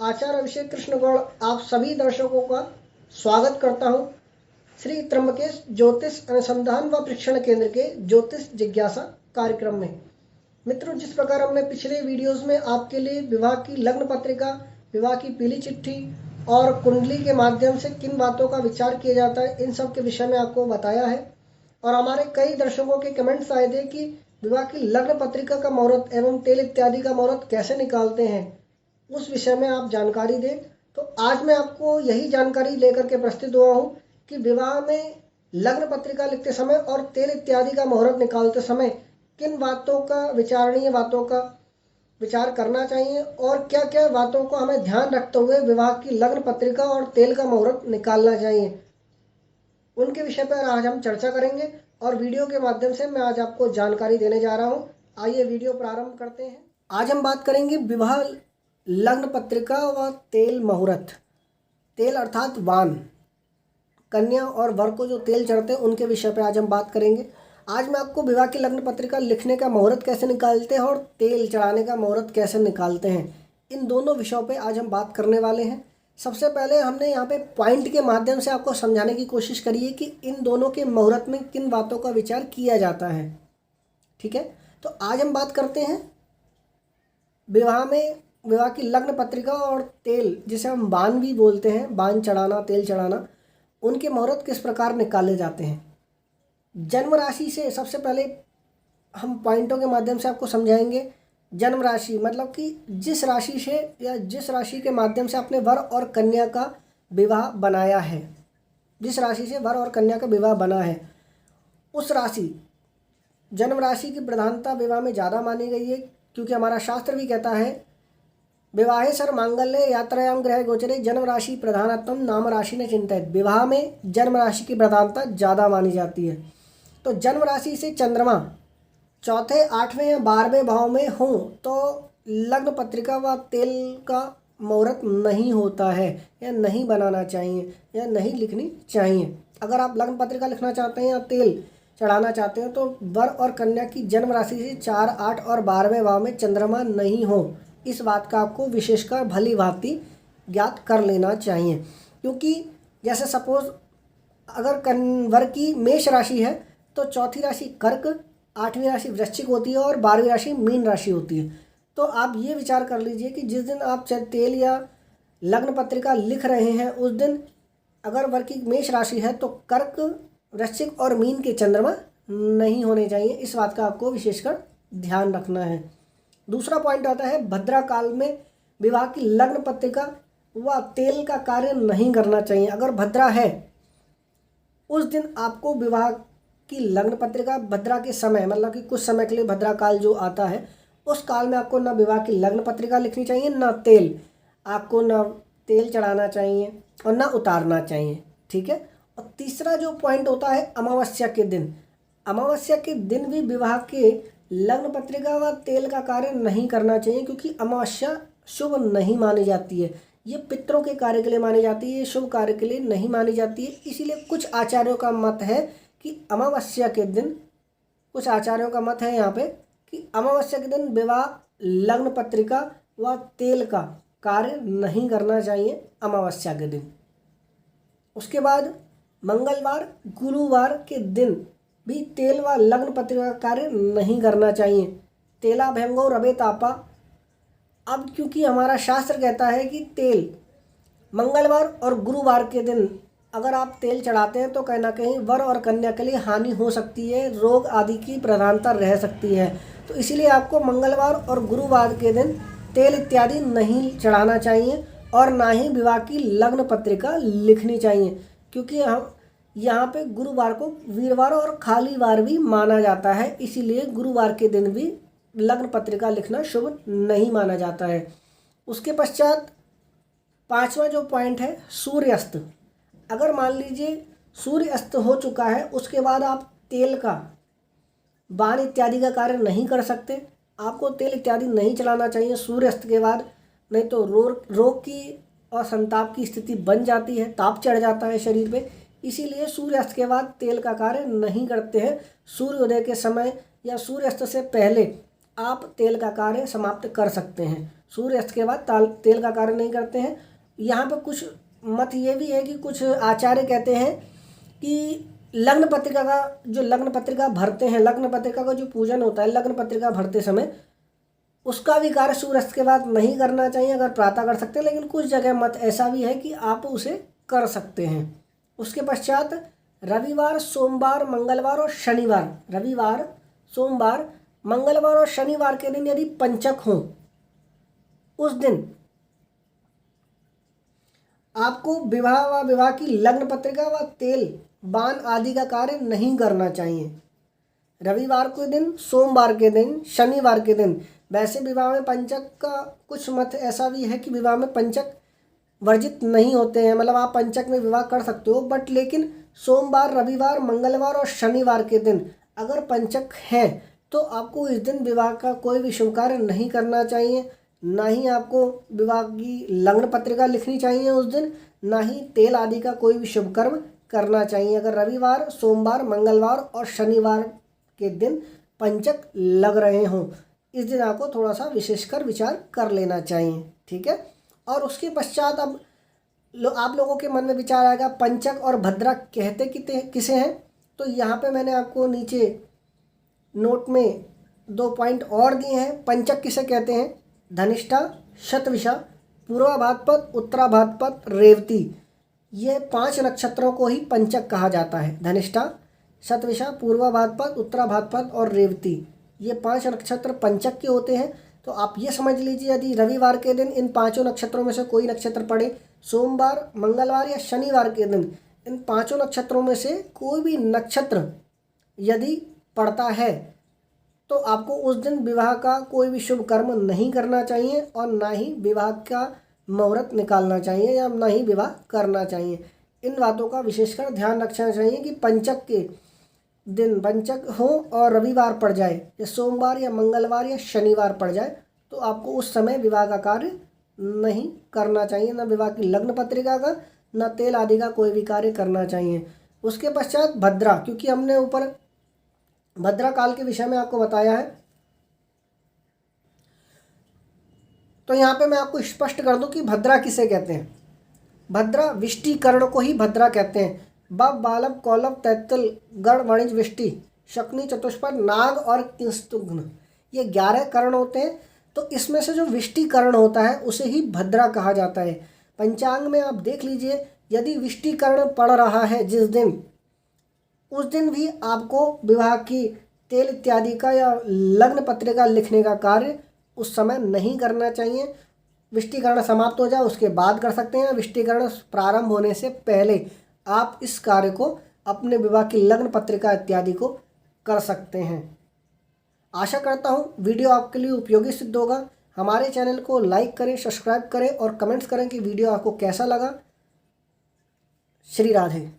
आचार्य अभिषेक कृष्णगौड़ आप सभी दर्शकों का स्वागत करता हूं श्री त्र्यंबकेश ज्योतिष अनुसंधान व प्रशिक्षण केंद्र के ज्योतिष जिज्ञासा कार्यक्रम में। मित्रों, जिस प्रकार हमने पिछले वीडियोस में आपके लिए विवाह की लग्न पत्रिका, विवाह की पीली चिट्ठी और कुंडली के माध्यम से किन बातों का विचार किया जाता है, इन सब के विषय में आपको बताया है। और हमारे कई दर्शकों के कमेंट्स आए थे कि विवाह की लग्न पत्रिका का मुहूर्त एवं तेल इत्यादि का मुहूर्त कैसे निकालते हैं, उस विषय में आप जानकारी दें। तो आज मैं आपको यही जानकारी लेकर के प्रस्तुत हुआ हूँ कि विवाह में लग्न पत्रिका लिखते समय और तेल इत्यादि का मुहूर्त निकालते समय किन बातों का, विचारणीय बातों का विचार करना चाहिए और क्या क्या बातों को हमें ध्यान रखते हुए विवाह की लग्न पत्रिका और तेल का मुहूर्त निकालना चाहिए, उनके विषय पर आज हम चर्चा करेंगे। और वीडियो के माध्यम से मैं आज आपको जानकारी देने जा रहा हूँ। आइए वीडियो प्रारंभ करते हैं। आज हम बात करेंगे विवाह लग्न पत्रिका व तेल मुहूर्त। तेल अर्थात वान, कन्या और वर को जो तेल चढ़ते हैं उनके विषय पर आज हम बात करेंगे। आज मैं आपको विवाह की लग्न पत्रिका लिखने का मुहूर्त कैसे निकालते हैं और तेल चढ़ाने का मुहूर्त कैसे निकालते हैं, इन दोनों विषयों पे आज हम बात करने वाले हैं। सबसे पहले हमने यहाँ पे पॉइंट के माध्यम से आपको समझाने की कोशिश करी है कि इन दोनों के मुहूर्त में किन बातों का विचार किया जाता है। ठीक है, तो आज हम बात करते हैं विवाह की लग्न पत्रिका और तेल, जिसे हम बान भी बोलते हैं, बान चढ़ाना, तेल चढ़ाना, उनके मुहूर्त किस प्रकार निकाले जाते हैं। जन्म राशि से सबसे पहले हम पॉइंटों के माध्यम से आपको समझाएंगे। जन्म राशि मतलब कि जिस राशि से या जिस राशि के माध्यम से आपने वर और कन्या का विवाह बनाया है, जिस राशि से वर और कन्या का विवाह बना है, उस राशि, जन्म राशि की प्रधानता विवाह में ज़्यादा मानी गई है, क्योंकि हमारा शास्त्र भी कहता है विवाहे सर मांगल्य यात्रायाम ग्रह गोचरे जन्म राशि प्रधानत्म नाम राशि ने चिंतित। विवाह में जन्म राशि की प्रधानता ज़्यादा मानी जाती है। तो जन्म राशि से चंद्रमा चौथे, 8वें या 12वें भाव में हो तो लग्न पत्रिका व तेल का मुहूर्त नहीं होता है, या नहीं बनाना चाहिए, या नहीं लिखनी चाहिए। अगर आप लग्न पत्रिका लिखना चाहते हैं या तेल चढ़ाना चाहते हैं तो वर और कन्या की जन्म राशि से 4, 8 और 12वें भाव में चंद्रमा नहीं हो, इस बात का आपको विशेषकर भली भांति ज्ञात कर लेना चाहिए। क्योंकि जैसे सपोज अगर वर की मेष राशि है तो चौथी राशि कर्क, 8वीं राशि वृश्चिक होती है और 12वीं राशि मीन राशि होती है। तो आप ये विचार कर लीजिए कि जिस दिन आप चाहे तेल या लग्न पत्रिका लिख रहे हैं, उस दिन अगर वर की मेष राशि है तो कर्क, वृश्चिक और मीन के चंद्रमा नहीं होने चाहिए। इस बात का आपको विशेषकर ध्यान रखना है। दूसरा पॉइंट आता है भद्रा काल में विवाह की लग्न पत्रिका व तेल का कार्य नहीं करना चाहिए। अगर भद्रा है, उस दिन आपको विवाह की लग्न पत्रिका भद्रा के समय, मतलब कि कुछ समय के लिए भद्रा काल जो आता है, उस काल में आपको ना विवाह की लग्न पत्रिका लिखनी चाहिए, ना तेल, आपको ना तेल चढ़ाना चाहिए और ना उतारना चाहिए। ठीक है। और तीसरा जो पॉइंट होता है अमावस्या के दिन। अमावस्या के दिन भी विवाह के लग्न पत्रिका व तेल का कार्य नहीं करना चाहिए, क्योंकि अमावस्या शुभ नहीं मानी जाती है। ये पितरों के कार्य के लिए मानी जाती है, शुभ कार्य के लिए नहीं मानी जाती है। इसीलिए कुछ आचार्यों का मत है कि अमावस्या के दिन, कुछ आचार्यों का मत है यहाँ पे कि अमावस्या के दिन विवाह लग्न पत्रिका व तेल का कार्य नहीं करना चाहिए अमावस्या के दिन। उसके बाद मंगलवार, गुरुवार के दिन भी तेल व लग्न पत्रिका का कार्य नहीं करना चाहिए। तेला भयंगो रवे तापा। अब क्योंकि हमारा शास्त्र कहता है कि तेल मंगलवार और गुरुवार के दिन अगर आप तेल चढ़ाते हैं तो कहीं ना कहीं वर और कन्या के लिए हानि हो सकती है, रोग आदि की प्रधानता रह सकती है। तो इसीलिए आपको मंगलवार और गुरुवार के दिन तेल इत्यादि नहीं चढ़ाना चाहिए और ना ही विवाह की लग्न पत्रिका लिखनी चाहिए, क्योंकि हम यहाँ पे गुरुवार को वीरवार और खाली वार भी माना जाता है। इसीलिए गुरुवार के दिन भी लग्न पत्रिका लिखना शुभ नहीं माना जाता है। उसके पश्चात 5वां जो पॉइंट है सूर्यास्त। अगर मान लीजिए सूर्य अस्त हो चुका है, उसके बाद आप तेल का, बाण इत्यादि का कार्य नहीं कर सकते। आपको तेल इत्यादि नहीं चलाना चाहिए सूर्य अस्त के बाद, नहीं तो रोग की और संताप की स्थिति बन जाती है, ताप चढ़ जाता है शरीर पे। इसीलिए सूर्यास्त के बाद तेल का कार्य नहीं करते हैं। सूर्योदय के समय या सूर्यास्त से पहले आप तेल का कार्य समाप्त कर सकते हैं। सूर्यास्त के बाद तेल का कार्य नहीं करते हैं। यहाँ पे कुछ मत ये भी है कि कुछ आचार्य कहते हैं कि लग्न पत्रिका का जो लग्न पत्रिका भरते हैं, लग्न पत्रिका का जो पूजन होता है लग्न पत्रिका भरते समय, उसका भी कार्य सूर्यास्त के बाद नहीं करना चाहिए। अगर प्रातः कर सकते हैं, लेकिन कुछ जगह मत ऐसा भी है कि आप उसे कर सकते हैं। उसके पश्चात रविवार, सोमवार, मंगलवार और शनिवार, रविवार, सोमवार, मंगलवार और शनिवार के दिन यदि पंचक हों, उस दिन आपको विवाह की लग्न पत्रिका व तेल बान आदि का कार्य नहीं करना चाहिए। रविवार के दिन, सोमवार के दिन, शनिवार के दिन। वैसे विवाह में पंचक का कुछ मत ऐसा भी है कि विवाह में पंचक वर्जित नहीं होते हैं, मतलब आप पंचक में विवाह कर सकते हो, बट लेकिन सोमवार, रविवार, मंगलवार और शनिवार के दिन अगर पंचक है तो आपको इस दिन विवाह का कोई भी शुभ कार्य नहीं करना चाहिए। ना ही आपको विवाह की लग्न पत्रिका लिखनी चाहिए उस दिन, ना ही तेल आदि का कोई भी शुभ कर्म करना चाहिए। अगर रविवार, सोमवार, मंगलवार और शनिवार के दिन पंचक लग रहे हों, इस दिन आपको थोड़ा सा विशेषकर विचार कर लेना चाहिए। ठीक है। और उसके पश्चात अब आप लोगों के मन में विचार आएगा पंचक और भद्रा कहते किसे हैं। तो यहाँ पे मैंने आपको नीचे नोट में 2 पॉइंट और दिए हैं। पंचक किसे कहते हैं? धनिष्ठा, शतविषा, पूर्वाभाद्रपद, उत्तराभाद्रपद, रेवती, ये 5 नक्षत्रों को ही पंचक कहा जाता है। धनिष्ठा, शतविषा, पूर्वाभाद्रपद, उत्तराभाद्रपद और रेवती, ये 5 नक्षत्र पंचक के होते हैं। तो आप ये समझ लीजिए यदि रविवार के दिन इन 5 नक्षत्रों में से कोई नक्षत्र पड़े, सोमवार, मंगलवार या शनिवार के दिन इन 5 नक्षत्रों में से कोई भी नक्षत्र यदि पड़ता है तो आपको उस दिन विवाह का कोई भी शुभ कर्म नहीं करना चाहिए और ना ही विवाह का मुहूर्त निकालना चाहिए या ना ही विवाह करना चाहिए। इन बातों का विशेषकर ध्यान रखना चाहिए कि पंचक के दिन पंचक हो और रविवार पड़ जाए या सोमवार या मंगलवार या शनिवार पड़ जाए तो आपको उस समय विवाह का कार्य नहीं करना चाहिए, ना विवाह की लग्न पत्रिका का, ना तेल आदि का कोई भी कार्य करना चाहिए। उसके पश्चात भद्रा, क्योंकि हमने ऊपर भद्रा काल के विषय में आपको बताया है, तो यहाँ पे मैं आपको स्पष्ट कर दूं कि भद्रा किसे कहते हैं। भद्रा विष्टिकर्ण को ही भद्रा कहते हैं। बब, बालव, कौलव, तैतल, गण, वणिज, विष्टि, शकुनी, चतुष्पद, नाग और किंस्तुघ्न, ये 11 कर्ण होते हैं। तो इसमें से जो विष्टिकर्ण होता है उसे ही भद्रा कहा जाता है। पंचांग में आप देख लीजिए, यदि विष्टिकर्ण पड़ रहा है जिस दिन, उस दिन भी आपको विवाह की तेल इत्यादि का या लग्न पत्रिका लिखने का कार्य उस समय नहीं करना चाहिए। विष्टिकरण समाप्त हो जाए उसके बाद कर सकते हैं। विष्टिकरण प्रारंभ होने से पहले आप इस कार्य को अपने विवाह की लग्न पत्रिका इत्यादि को कर सकते हैं। आशा करता हूँ वीडियो आपके लिए उपयोगी सिद्ध होगा। हमारे चैनल को लाइक करें, सब्सक्राइब करें और कमेंट्स करें कि वीडियो आपको कैसा लगा। श्री राधे।